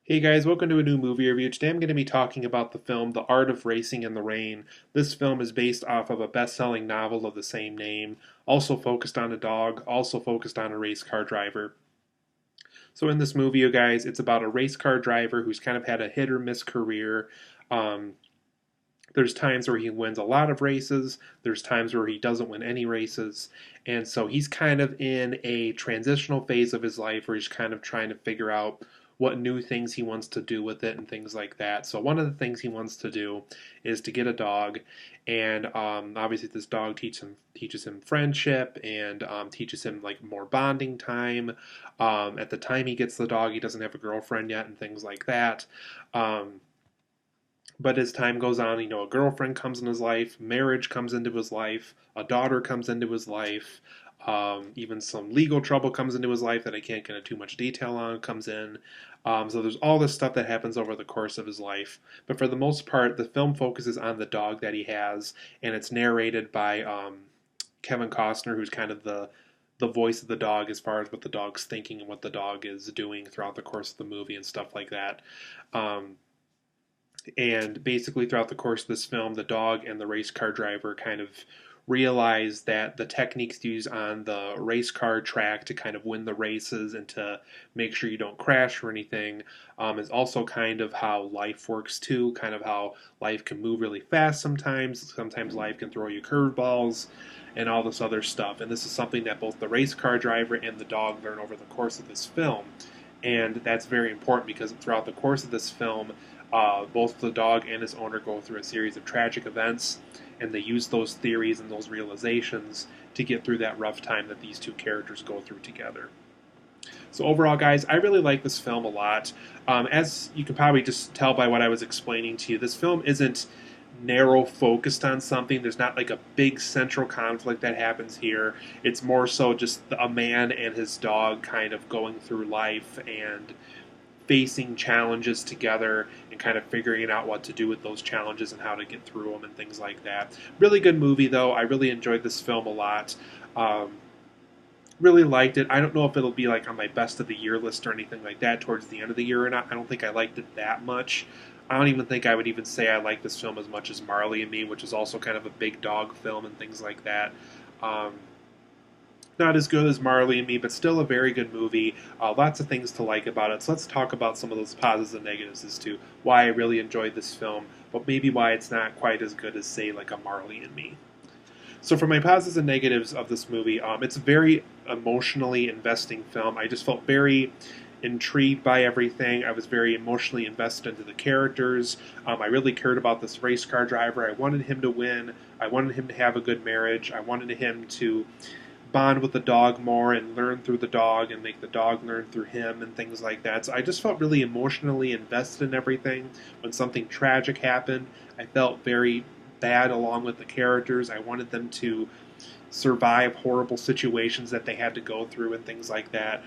Hey guys, welcome to a new movie review. Today I'm going to be talking about the film The Art of Racing in the Rain. This film is based off of a best-selling novel of the same name, also focused on a dog, also focused on a race car driver. So in this movie, you guys, it's about a race car driver who's kind of had a hit or miss career. Um, there's times where he wins a lot of races, there's times where he doesn't win any races, and so he's kind of in a transitional phase of his life where he's kind of trying to figure out what new things he wants to do with it and things like that. So one of the things he wants to do is to get a dog, and obviously this dog teaches him friendship and teaches him like more bonding time. At the time he gets the dog, he doesn't have a girlfriend yet, and things like that. Um, but as time goes on, a girlfriend comes in his life, marriage comes into his life, a daughter comes into his life, even some legal trouble comes into his life that I can't get into too much detail on comes in. So there's all this stuff that happens over the course of his life. But for the most part, the film focuses on the dog that he has, and it's narrated by Kevin Costner, who's kind of the voice of the dog as far as what the dog's thinking and what the dog is doing throughout the course of the movie and stuff like that. And basically, throughout the course of this film, the dog and the race car driver kind of realize that the techniques used on the race car track to kind of win the races and to make sure you don't crash or anything is also kind of how life works too, kind of how life can move really fast sometimes. Sometimes life can throw you curveballs and all this other stuff. And this is something that both the race car driver and the dog learn over the course of this film. And that's very important because throughout the course of this film, both the dog and his owner go through a series of tragic events, and they use those theories and those realizations to get through that rough time that these two characters go through together. So overall, guys, I really like this film a lot. As you can probably just tell by what I was explaining to you, this film isn't narrow focused on something. There's not like a big central conflict that happens here. It's more so just a man and his dog kind of going through life and facing challenges together and kind of figuring out what to do with those challenges and how to get through them and things like that. Really good movie, though. I really enjoyed this film a lot. Um, really liked it. I don't know if it'll be like on my best of the year list or anything like that towards the end of the year or not. I don't think I liked it that much. I don't even think I would even say I like this film as much as Marley and Me, which is also kind of a big dog film and things like that. Um, not as good as Marley and Me, but still a very good movie. Lots of things to like about it. So let's talk about some of those positives and negatives as to why I really enjoyed this film, but maybe why it's not quite as good as, say, like a Marley and Me. So for my positives and negatives of this movie, it's a very emotionally investing film. I just felt very intrigued by everything. I was very emotionally invested into the characters. I really cared about this race car driver. I wanted him to win. I wanted him to have a good marriage. I wanted him to bond with the dog more and learn through the dog and make the dog learn through him and things like that. So I just felt really emotionally invested in everything. When something tragic happened, I felt very bad along with the characters. I wanted them to survive horrible situations that they had to go through and things like that.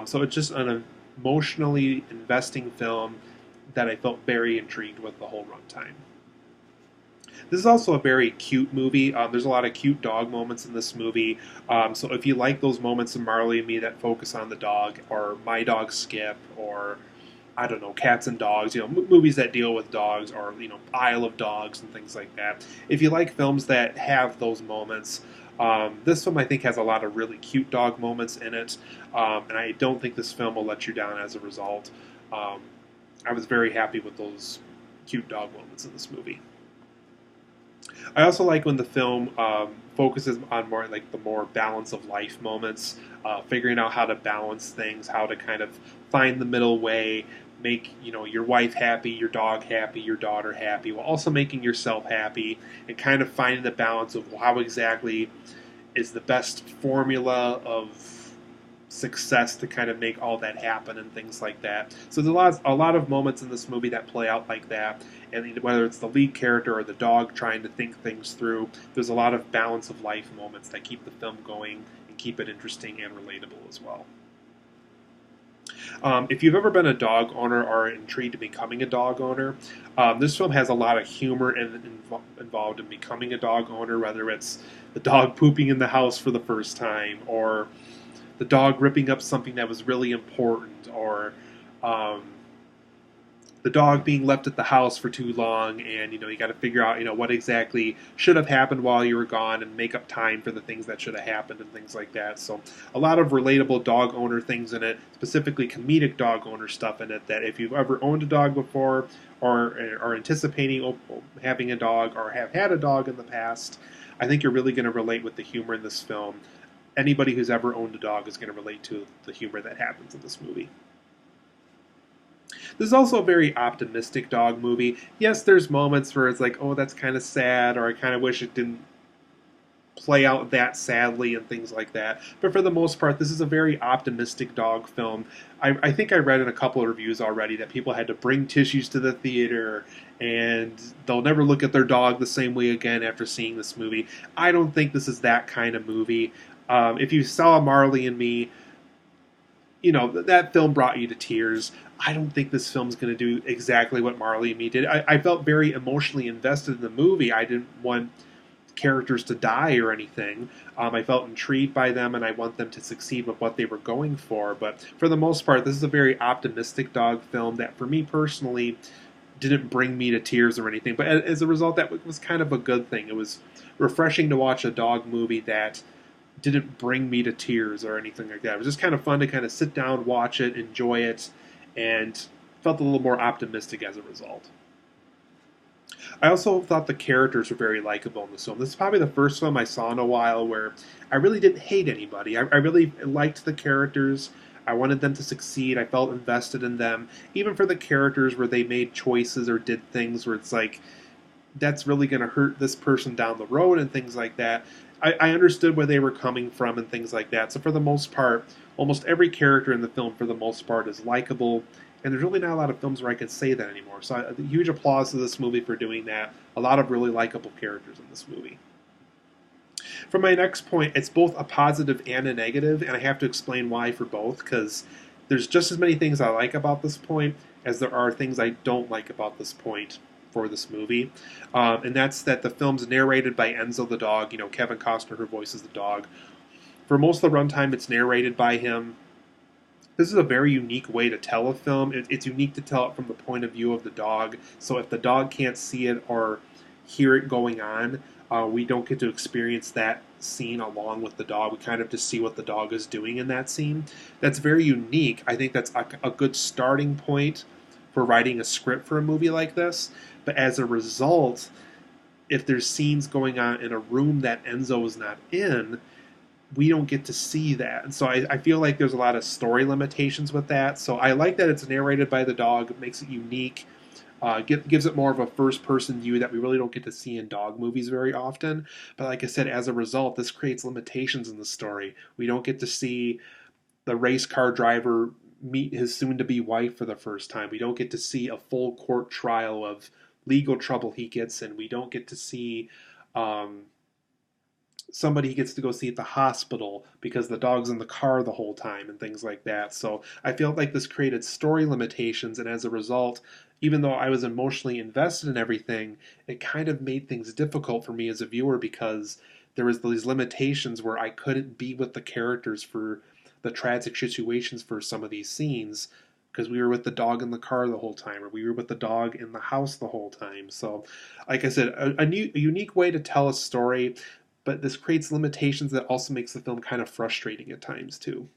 So it's just an emotionally investing film that I felt very intrigued with the whole runtime. This is also a very cute movie. There's a lot of cute dog moments in this movie. So if you like those moments of Marley and Me that focus on the dog, or My Dog Skip, or I don't know, Cats and Dogs, movies that deal with dogs, or Isle of Dogs and things like that. If you like films that have those moments, this film I think has a lot of really cute dog moments in it, and I don't think this film will let you down as a result. I was very happy with those cute dog moments in this movie. I also like when the film focuses on more like the more balance of life moments, figuring out how to balance things, how to kind of find the middle way, make your wife happy, your dog happy, your daughter happy, while also making yourself happy, and kind of finding the balance of how exactly is the best formula of success to kind of make all that happen and things like that. So there's a lot of moments in this movie that play out like that, and whether it's the lead character or the dog trying to think things through, there's a lot of balance of life moments that keep the film going and keep it interesting and relatable as well. If you've ever been a dog owner or intrigued in becoming a dog owner, this film has a lot of humor involved in becoming a dog owner, whether it's the dog pooping in the house for the first time, or the dog ripping up something that was really important, or the dog being left at the house for too long, and you got to figure out what exactly should have happened while you were gone, and make up time for the things that should have happened and things like that. So a lot of relatable dog owner things in it, specifically comedic dog owner stuff in it. That if you've ever owned a dog before, or are anticipating having a dog, or have had a dog in the past, I think you're really going to relate with the humor in this film. Anybody who's ever owned a dog is going to relate to the humor that happens in this movie. This is also a very optimistic dog movie. Yes, there's moments where it's like, oh, that's kind of sad, or I kind of wish it didn't play out that sadly and things like that. But for the most part, this is a very optimistic dog film. I think I read in a couple of reviews already that people had to bring tissues to the theater and they'll never look at their dog the same way again after seeing this movie. I don't think this is that kind of movie. If you saw Marley and Me, that film brought you to tears. I don't think this film's going to do exactly what Marley and Me did. I felt very emotionally invested in the movie. I didn't want characters to die or anything. I felt intrigued by them, and I want them to succeed with what they were going for. But for the most part, this is a very optimistic dog film that, for me personally, didn't bring me to tears or anything. But as a result, that was kind of a good thing. It was refreshing to watch a dog movie that didn't bring me to tears or anything like that. It was just kind of fun to kind of sit down, watch it, enjoy it, and felt a little more optimistic as a result. I also thought the characters were very likable in this film. This is probably the first film I saw in a while where I really didn't hate anybody. I really liked the characters. I wanted them to succeed. I felt invested in them. Even for the characters where they made choices or did things where it's like, that's really going to hurt this person down the road and things like that. I understood where they were coming from and things like that. So for the most part, almost every character in the film, for the most part, is likable. And there's really not a lot of films where I can say that anymore. So huge applause to this movie for doing that. A lot of really likable characters in this movie. For my next point, it's both a positive and a negative, and I have to explain why for both, because there's just as many things I like about this point as there are things I don't like about this point for this movie. And that's that the film's narrated by Enzo the dog, Kevin Costner, who voices the dog. For most of the runtime, it's narrated by him. This is a very unique way to tell a film. It's unique to tell it from the point of view of the dog. So if the dog can't see it or hear it going on, we don't get to experience that scene along with the dog. We kind of just see what the dog is doing in that scene. That's very unique. I think that's a good starting point for writing a script for a movie like this. But as a result, if there's scenes going on in a room that Enzo is not in, we don't get to see that. And so I feel like there's a lot of story limitations with that. So I like that it's narrated by the dog. It makes it unique. Gives it more of a first-person view that we really don't get to see in dog movies very often. But like I said, as a result, this creates limitations in the story. We don't get to see the race car driver meet his soon-to-be wife for the first time. We don't get to see a full court trial of legal trouble he gets in. We don't get to see somebody he gets to go see at the hospital because the dog's in the car the whole time and things like that. So I feel like this created story limitations, and as a result, even though I was emotionally invested in everything, it kind of made things difficult for me as a viewer because there was these limitations where I couldn't be with the characters for the tragic situations for some of these scenes because we were with the dog in the car the whole time, or we were with the dog in the house the whole time. So, like I said, a unique way to tell a story, but this creates limitations that also makes the film kind of frustrating at times too.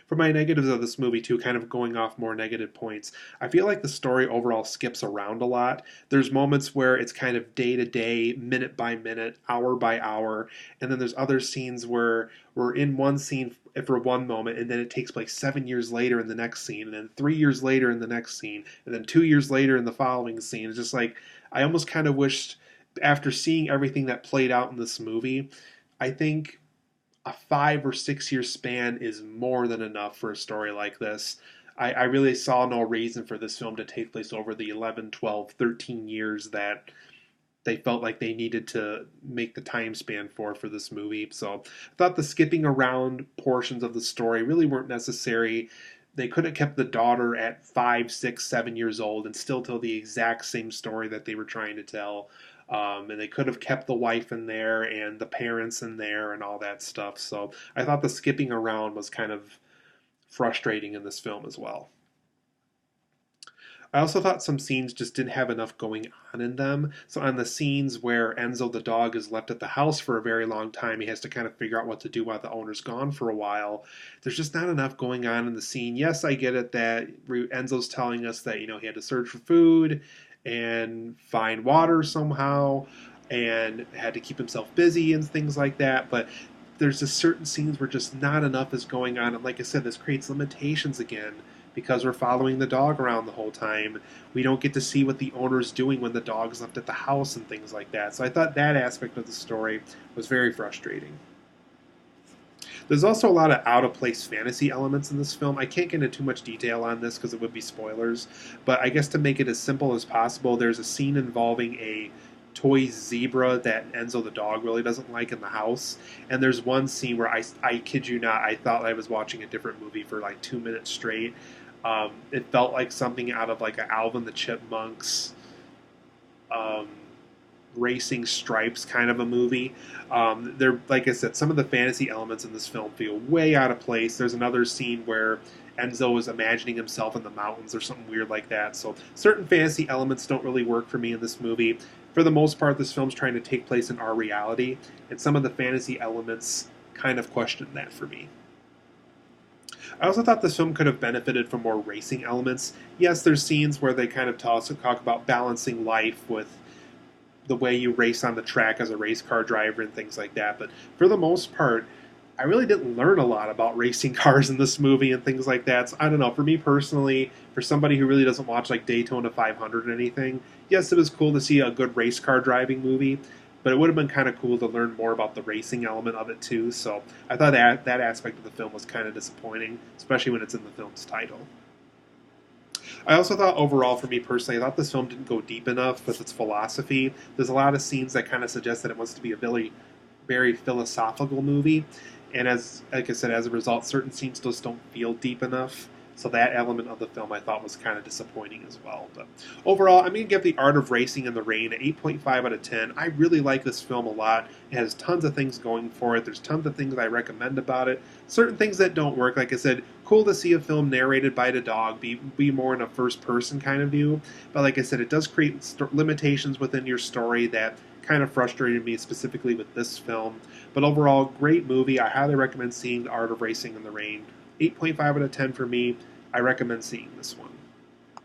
For my negatives of this movie too, kind of going off more negative points, I feel like the story overall skips around a lot. There's moments where it's kind of day to day, minute by minute, hour by hour, and then there's other scenes where we're in one scene for one moment, and then it takes place 7 years later in the next scene, and then 3 years later in the next scene, and then 2 years later in the following scene. It's just like, I almost kind of wished, after seeing everything that played out in this movie, I think a 5 or 6 year span is more than enough for a story like this. I really saw no reason for this film to take place over the 11, 12, 13 years that they felt like they needed to make the time span for this movie. So I thought the skipping around portions of the story really weren't necessary. They could have kept the daughter at 5, 6, 7 years old and still tell the exact same story that they were trying to tell. And they could have kept the wife in there and the parents in there and all that stuff. So I thought the skipping around was kind of frustrating in this film as well. I also thought some scenes just didn't have enough going on in them. So on the scenes where Enzo the dog is left at the house for a very long time, he has to kind of figure out what to do while the owner's gone for a while. There's just not enough going on in the scene. Yes, I get it that Enzo's telling us that he had to search for food and find water somehow and had to keep himself busy and things like that, but there's just certain scenes where just not enough is going on. And like I said, this creates limitations again because we're following the dog around the whole time. We don't get to see what the owner's doing when the dog's left at the house and things like that. So I thought that aspect of the story was very frustrating. There's also a lot of out of place fantasy elements in this film. I can't get into too much detail on this because it would be spoilers, but I guess to make it as simple as possible, there's a scene involving a toy zebra that Enzo the dog really doesn't like in the house. And there's one scene where I kid you not, I thought I was watching a different movie for like 2 minutes straight. It felt like something out of like an Alvin the Chipmunks um, racing stripes kind of a movie. There, like I said, some of the fantasy elements in this film feel way out of place. There's another scene where Enzo is imagining himself in the mountains or something weird like that. So certain fantasy elements don't really work for me in this movie. For the most part, this film's trying to take place in our reality, and some of the fantasy elements kind of question that for me. I also thought this film could have benefited from more racing elements. Yes, there's scenes where they kind of talk about balancing life with the way you race on the track as a race car driver and things like that. But for the most part, I really didn't learn a lot about racing cars in this movie and things like that. So I don't know. For me personally, for somebody who really doesn't watch like Daytona 500 or anything, yes, it was cool to see a good race car driving movie, but it would have been kind of cool to learn more about the racing element of it too. So I thought that aspect of the film was kind of disappointing, especially when it's in the film's title. I also thought overall, for me personally, I thought this film didn't go deep enough with its philosophy. There's a lot of scenes that kind of suggest that it wants to be a very philosophical movie, and like I said, as a result, certain scenes just don't feel deep enough. So that element of the film I thought was kind of disappointing as well. But overall, I'm going to give The Art of Racing in the Rain an 8.5 out of 10. I really like this film a lot. It has tons of things going for it. There's tons of things I recommend about it. Certain things that don't work. Like I said, cool to see a film narrated by the dog, be more in a first-person kind of view. But like I said, it does create limitations within your story that kind of frustrated me, specifically with this film. But overall, great movie. I highly recommend seeing The Art of Racing in the Rain. 8.5 out of 10 for me. I recommend seeing this one.